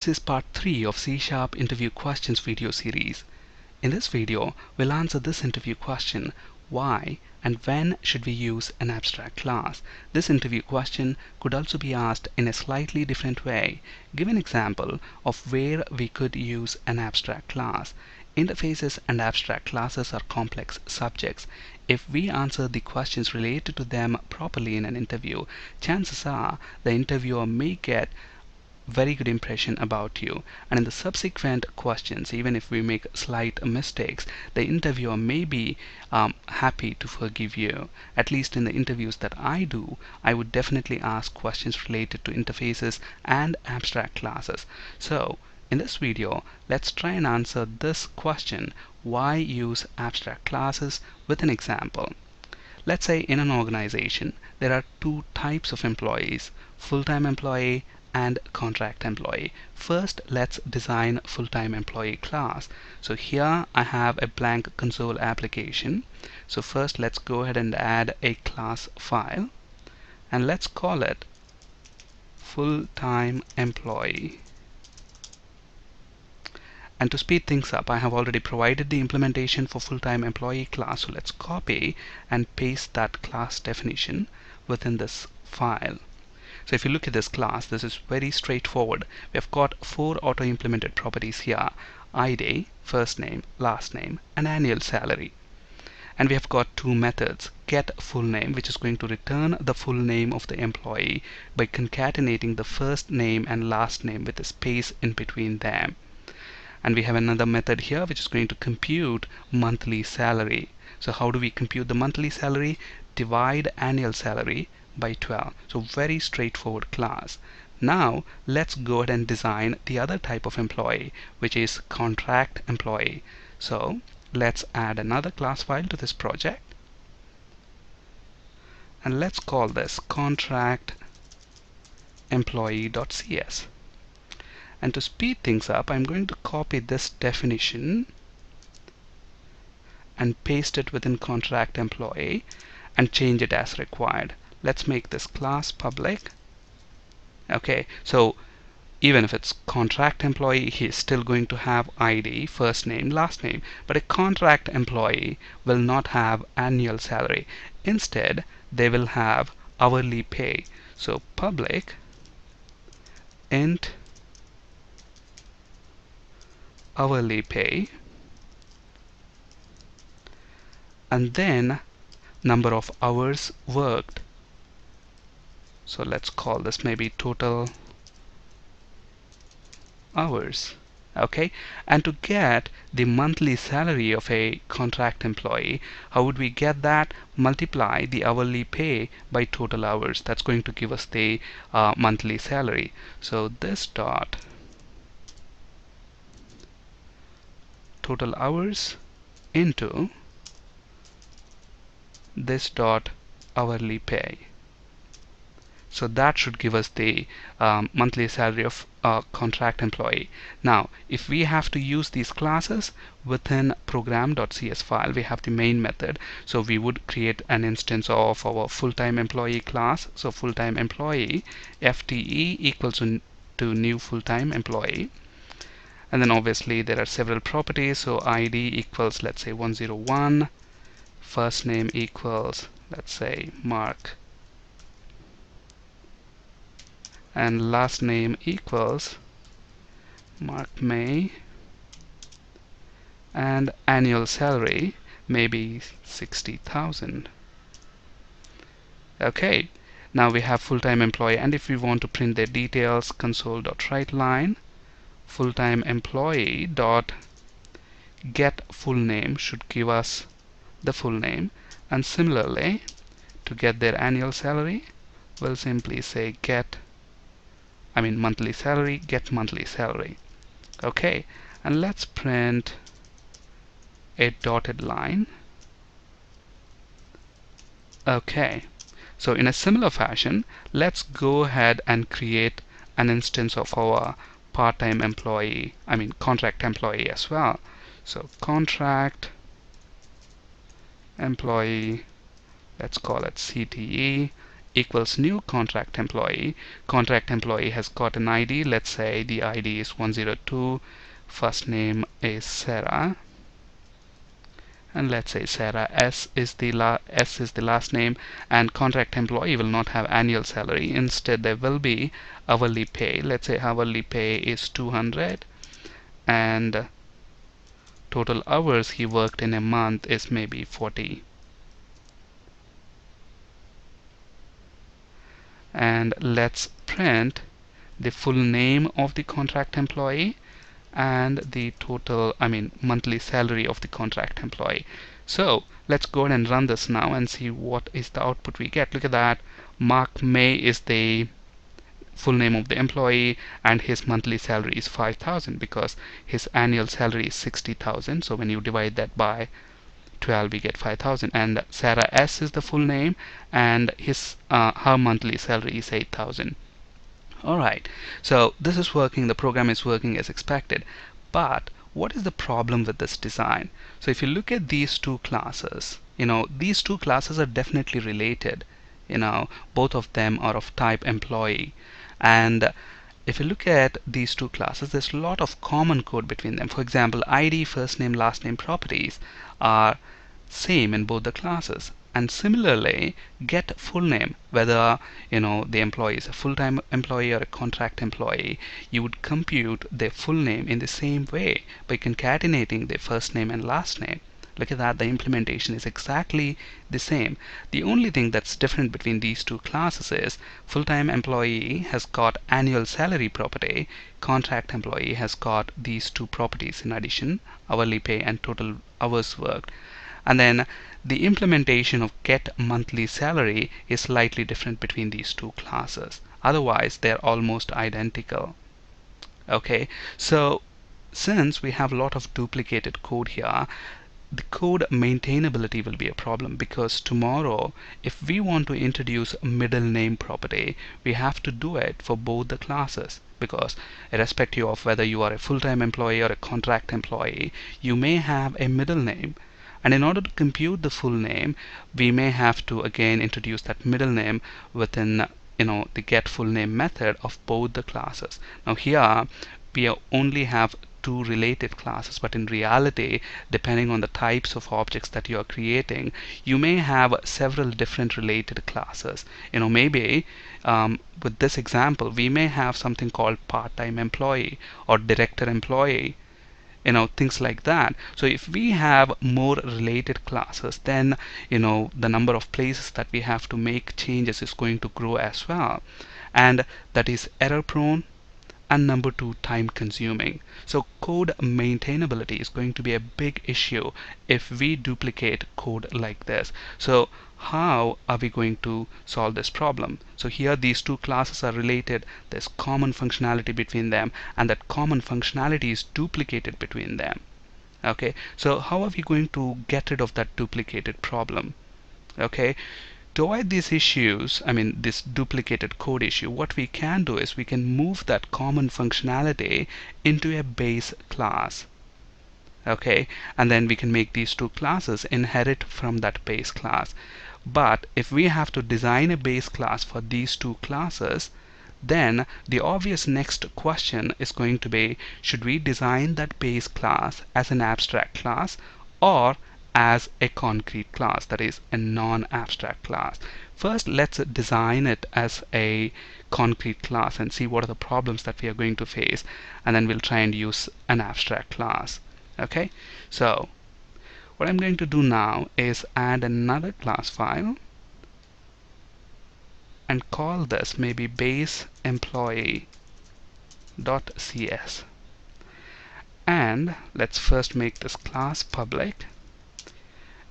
This is part 3 of C# interview questions video series. In this video, we'll answer this interview question: why and when should we use an abstract class? This interview question could also be asked in a slightly different way. Give an example of where we could use an abstract class. Interfaces and abstract classes are complex subjects. If we answer the questions related to them properly in an interview, chances are the interviewer may get very good impression about you, and in the subsequent questions, even if we make slight mistakes, the interviewer may be happy to forgive you. At least in the interviews that I do, I would definitely ask questions related to interfaces and abstract classes. So in this video, let's try and answer this question: why use abstract classes, with an example. Let's say in an organization there are two types of employees: full-time employee and contract employee. First, let's design full-time employee class. So here I have a blank console application. So first let's go ahead and add a class file, and let's call it full-time employee. And to speed things up, I have already provided the implementation for full-time employee class. So let's copy and paste that class definition within this file. So if you look at this class, this is very straightforward. We have got 4 auto-implemented properties here: ID, first name, last name, and annual salary. And we have got 2 methods: get full name, which is going to return the full name of the employee by concatenating the first name and last name with a space in between them. And we have another method here which is going to compute monthly salary. So how do we compute the monthly salary? Divide annual salary by 12. So very straightforward class. Now let's go ahead and design the other type of employee, which is contract employee. So let's add another class file to this project, and let's call this contract employee.cs. And to speed things up, I'm going to copy this definition and paste it within contract employee and change it as required. Let's make this class public. Okay, so even if it's contract employee, he is still going to have ID, first name, last name. But a contract employee will not have annual salary. Instead, they will have hourly pay. So public int hourly pay, and then number of hours worked. So let's call this maybe total hours. Okay, and to get the monthly salary of a contract employee, how would we get that? Multiply the hourly pay by total hours. That's going to give us the monthly salary. So this dot total hours into this dot hourly pay. So that should give us the monthly salary of contract employee. Now, if we have to use these classes within program.cs file, we have the main method. So we would create an instance of our full-time employee class. So full-time employee FTE equals to new full-time employee. And then obviously there are several properties. So ID equals, let's say, 101. First name equals, let's say, Mark. And last name equals Mark May, and annual salary maybe 60,000. Okay, now we have full-time employee, and if we want to print their details, console.writeLine full-time employee dot get full name should give us the full name, and similarly to get their annual salary, we'll simply say monthly salary, get monthly salary. Okay, and let's print a dotted line. Okay, so in a similar fashion, let's go ahead and create an instance of our part-time employee, contract employee as well. So contract employee, let's call it CTE, equals new contract employee. Contract employee has got an ID. Let's say the ID is 102. First name is Sarah, and let's say Sarah. S is the last name, and contract employee will not have annual salary. Instead, there will be hourly pay. Let's say hourly pay is 200, and total hours he worked in a month is maybe 40. And let's print the full name of the contract employee and the total, monthly salary of the contract employee. So let's go ahead and run this now and see what is the output we get. Look at that. Mark May is the full name of the employee, and his monthly salary is 5,000 because his annual salary is 60,000. So when you divide that by 12, we get 5,000. And Sarah S is the full name, and her monthly salary is 8,000. Alright, so this is working, the program is working as expected. But what is the problem with this design? So if you look at these two classes, these two classes are definitely related. Both of them are of type employee. And if you look at these two classes, there's a lot of common code between them. For example, ID, first name, last name properties are same in both the classes. And similarly, get full name, whether the employee is a full-time employee or a contract employee, you would compute their full name in the same way by concatenating their first name and last name. Look at that, the implementation is exactly the same. The only thing that's different between these two classes is full-time employee has got annual salary property, contract employee has got these two properties in addition, hourly pay and total hours worked. And then the implementation of get monthly salary is slightly different between these two classes. Otherwise, they're almost identical. Okay, so since we have a lot of duplicated code here, the code maintainability will be a problem, because tomorrow if we want to introduce a middle name property, we have to do it for both the classes, because irrespective of whether you are a full-time employee or a contract employee, you may have a middle name. And in order to compute the full name, we may have to again introduce that middle name within the get full name method of both the classes. Now here we only have two related classes, but in reality, depending on the types of objects that you are creating, you may have several different related classes. Maybe with this example, we may have something called part-time employee or director employee, things like that. So if we have more related classes, then the number of places that we have to make changes is going to grow as well, and that is error prone, and number two, time consuming. So code maintainability is going to be a big issue if we duplicate code like this. So how are we going to solve this problem? So here these two classes are related, there's common functionality between them, and that common functionality is duplicated between them. Okay, so how are we going to get rid of that duplicated problem? Okay, to avoid these issues, this duplicated code issue, what we can do is we can move that common functionality into a base class. Okay, and then we can make these two classes inherit from that base class. But if we have to design a base class for these two classes, then the obvious next question is going to be, should we design that base class as an abstract class or as a concrete class, that is a non-abstract class? First, let's design it as a concrete class and see what are the problems that we are going to face, and then we'll try and use an abstract class. Okay, so what I'm going to do now is add another class file and call this maybe base employee.cs. And let's first make this class public,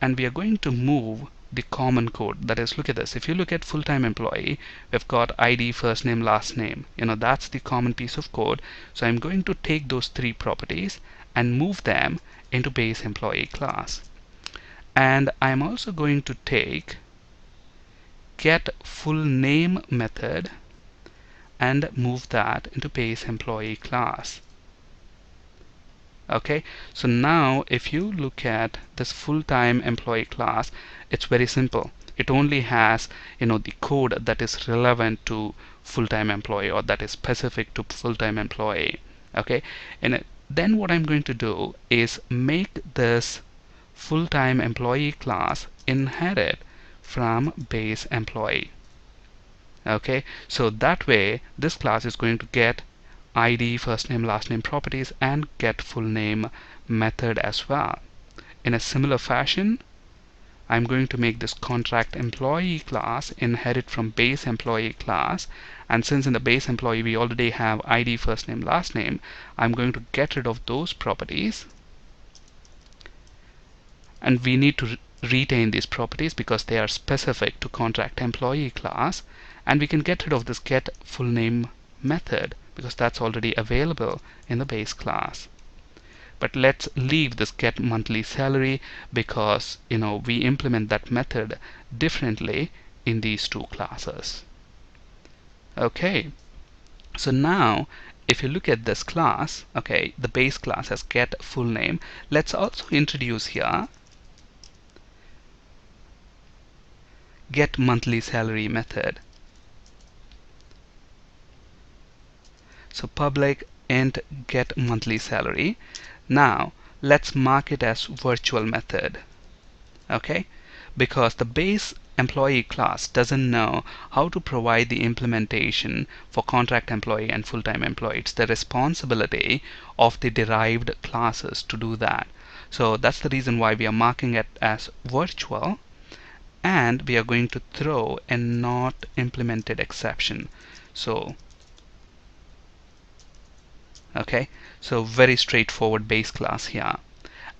and we are going to move the common code. That is, look at this. If you look at full-time employee, we've got ID, first name, last name. That's the common piece of code. So I'm going to take those three properties and move them into base employee class. And I'm also going to take get full name method and move that into base employee class. Okay, so now if you look at this full-time employee class, it's very simple. it only has the code that is relevant to full-time employee, or that is specific to full-time employee. Okay, and then what I'm going to do is make this full-time employee class inherit from base employee. Okay, so that way this class is going to get ID, first name, last name properties, and get full name method as well. In a similar fashion, I'm going to make this contract employee class inherit from base employee class, and since in the base employee we already have ID, first name, last name, I'm going to get rid of those properties, and we need to retain these properties because they are specific to contract employee class, and we can get rid of this get full name method because that's already available in the base class. But let's leave this get monthly salary because we implement that method differently in these two classes. Okay, so now if you look at this class, okay, the base class has get full name. Let's also introduce here get monthly salary method. So public int get monthly salary. Now let's mark it as virtual method. Okay, because the base employee class doesn't know how to provide the implementation for contract employee and full-time employee. It's the responsibility of the derived classes to do that. So that's the reason why we are marking it as virtual, and we are going to throw a not implemented exception. So okay, so very straightforward base class here.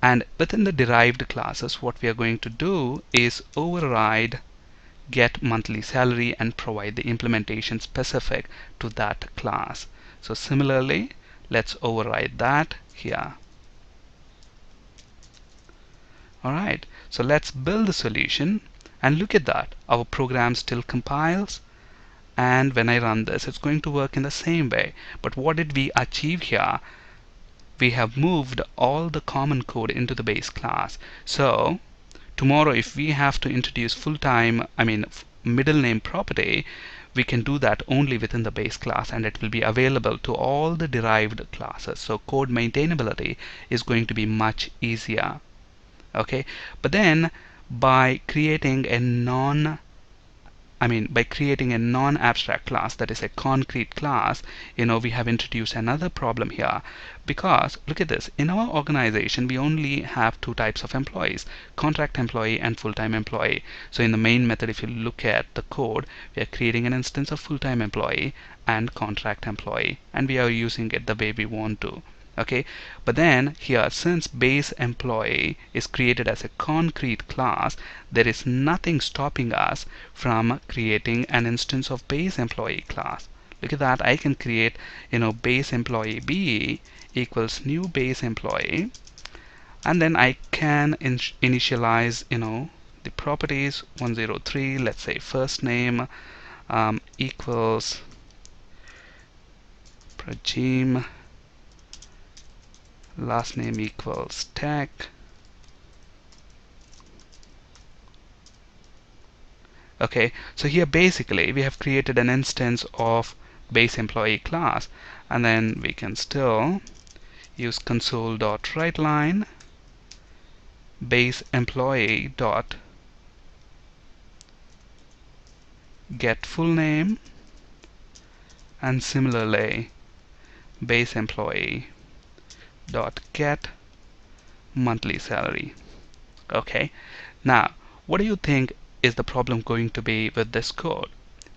And within the derived classes, what we are going to do is override get monthly salary and provide the implementation specific to that class. So similarly, let's override that here. Alright, so let's build the solution, and look at that, our program still compiles, and when I run this, it's going to work in the same way. But what did we achieve here? We have moved all the common code into the base class. So tomorrow if we have to introduce middle name property, we can do that only within the base class, and it will be available to all the derived classes. So code maintainability is going to be much easier. Okay, but then by creating a non-abstract class, that is a concrete class, we have introduced another problem here. Because look at this, in our organization we only have two types of employees, contract employee and full-time employee. So in the main method, if you look at the code, we are creating an instance of full-time employee and contract employee, and we are using it the way we want to. Okay, but then here, since base employee is created as a concrete class, there is nothing stopping us from creating an instance of base employee class. Look at that, I can create base employee B equals new base employee, and then I can initialize the properties 103. Let's say first name equals Prajim, last name equals tech. Okay, so here basically we have created an instance of base employee class, and then we can still use console.writeLine base employee dot get full name, and similarly base employee dot get monthly salary. Okay, now what do you think is the problem going to be with this code?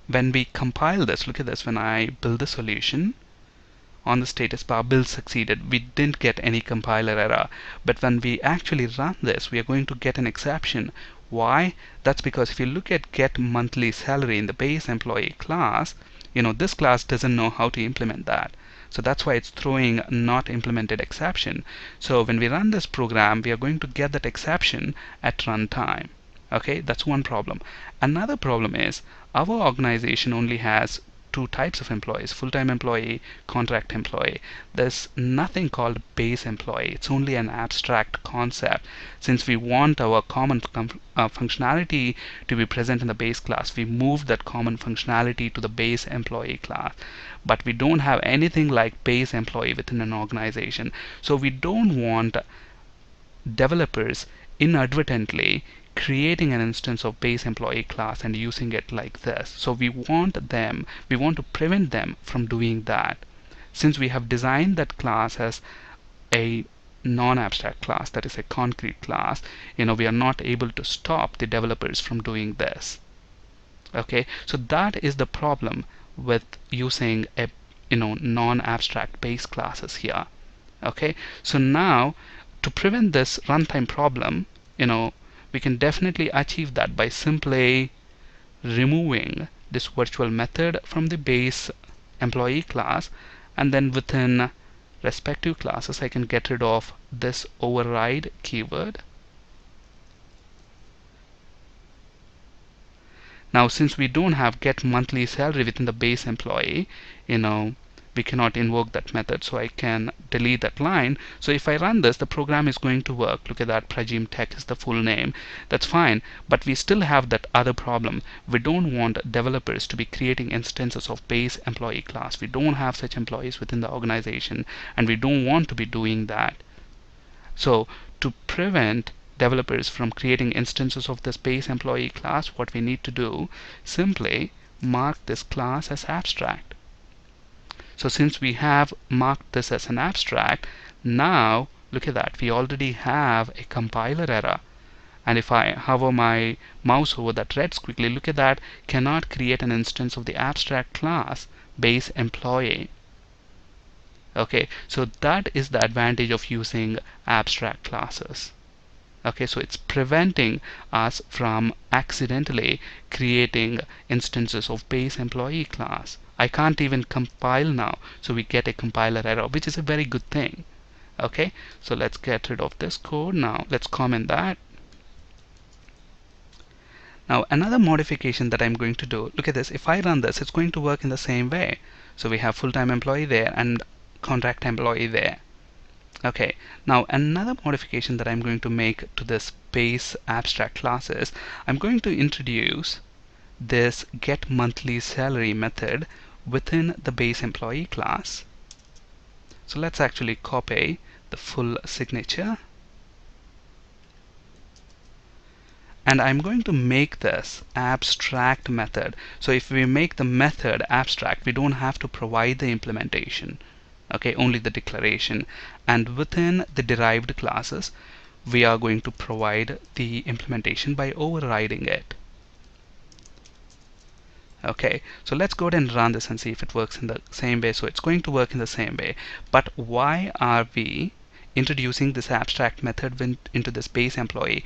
When we compile this, look at this, when I build the solution on the status bar, build succeeded, we didn't get any compiler error. But when we actually run this, we are going to get an exception. Why? That's because if you look at get monthly salary in the base employee class, this class doesn't know how to implement that. So that's why it's throwing not implemented exception. So when we run this program, we are going to get that exception at runtime. Okay, that's one problem. Another problem is our organization only has two types of employees: full-time employee, contract employee. There's nothing called base employee. It's only an abstract concept. Since we want our common functionality to be present in the base class, we moved that common functionality to the base employee class. But we don't have anything like base employee within an organization. So we don't want developers inadvertently creating an instance of base employee class and using it like this. So we want to prevent them from doing that. Since we have designed that class as a non-abstract class, that is a concrete class, we are not able to stop the developers from doing this. Okay, so that is the problem with using a non-abstract base classes here. Okay, so now to prevent this runtime problem, we can definitely achieve that by simply removing this virtual method from the base employee class, and then within respective classes I can get rid of this override keyword. Now since we don't have get monthly salary within the base employee, we cannot invoke that method, so I can delete that line. So if I run this, the program is going to work. Look at that, Prajim Tech is the full name. That's fine, but we still have that other problem. We don't want developers to be creating instances of base employee class. We don't have such employees within the organization, and we don't want to be doing that. So to prevent developers from creating instances of this base employee class, what we need to do, simply mark this class as abstract. So since we have marked this as an abstract, now look at that, we already have a compiler error. And if I hover my mouse over that red squiggly, look at that, cannot create an instance of the abstract class base employee. Okay, so that is the advantage of using abstract classes. Okay, so it's preventing us from accidentally creating instances of base employee class. I can't even compile now, so we get a compiler error, which is a very good thing. Okay, so let's get rid of this code. Now let's comment that. Now another modification that I'm going to do, look at this, if I run this, it's going to work in the same way. So we have full-time employee there and contract employee there. Okay, now another modification that I'm going to make to this base abstract class is I'm going to introduce this get monthly salary method within the base employee class. So let's actually copy the full signature, and I'm going to make this abstract method. So if we make the method abstract, we don't have to provide the implementation. Okay, only the declaration, and within the derived classes we are going to provide the implementation by overriding it. Okay, so let's go ahead and run this and see if it works in the same way. So it's going to work in the same way, but why are we introducing this abstract method into this base employee?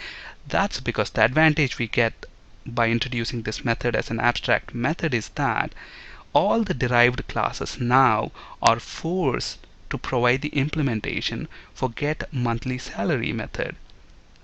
That's because the advantage we get by introducing this method as an abstract method is that all the derived classes now are forced to provide the implementation for get monthly salary method.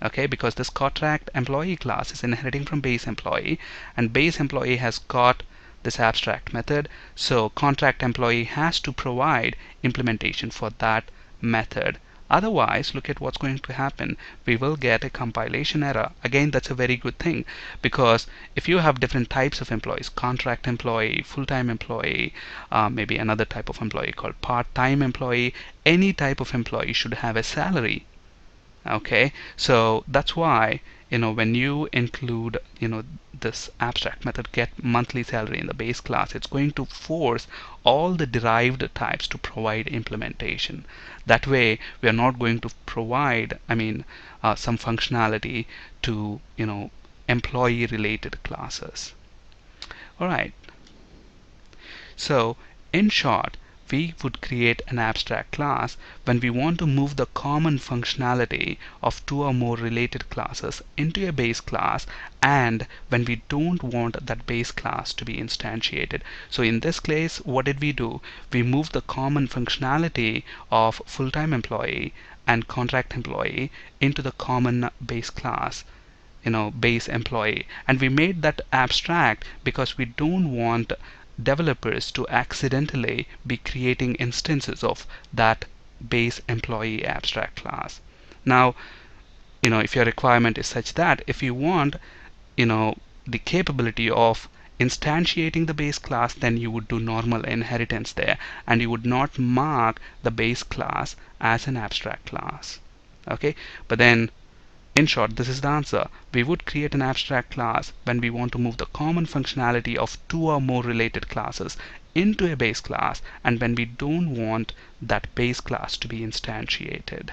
Okay, because this contract employee class is inheriting from base employee, and base employee has got this abstract method, so contract employee has to provide implementation for that method. Otherwise, look at what's going to happen. We will get a compilation error. Again, that's a very good thing, because if you have different types of employees, contract employee, full-time employee, maybe another type of employee called part-time employee, any type of employee should have a salary. Okay, so that's why when you include this abstract method get monthly salary in the base class, it's going to force all the derived types to provide implementation. That way we are not going to provide some functionality to employee related classes. Alright, so in short, we would create an abstract class when we want to move the common functionality of two or more related classes into a base class, and when we don't want that base class to be instantiated. So in this case, what did we do? We moved the common functionality of full-time employee and contract employee into the common base class, base employee, and we made that abstract because we don't want developers to accidentally be creating instances of that base employee abstract class. Now, if your requirement is such that if you want, the capability of instantiating the base class, then you would do normal inheritance there, and you would not mark the base class as an abstract class. Okay, but then in short, this is the answer. We would create an abstract class when we want to move the common functionality of two or more related classes into a base class, and when we don't want that base class to be instantiated.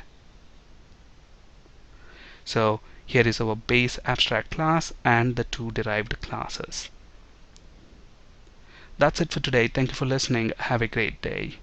So here is our base abstract class and the two derived classes. That's it for today. Thank you for listening. Have a great day.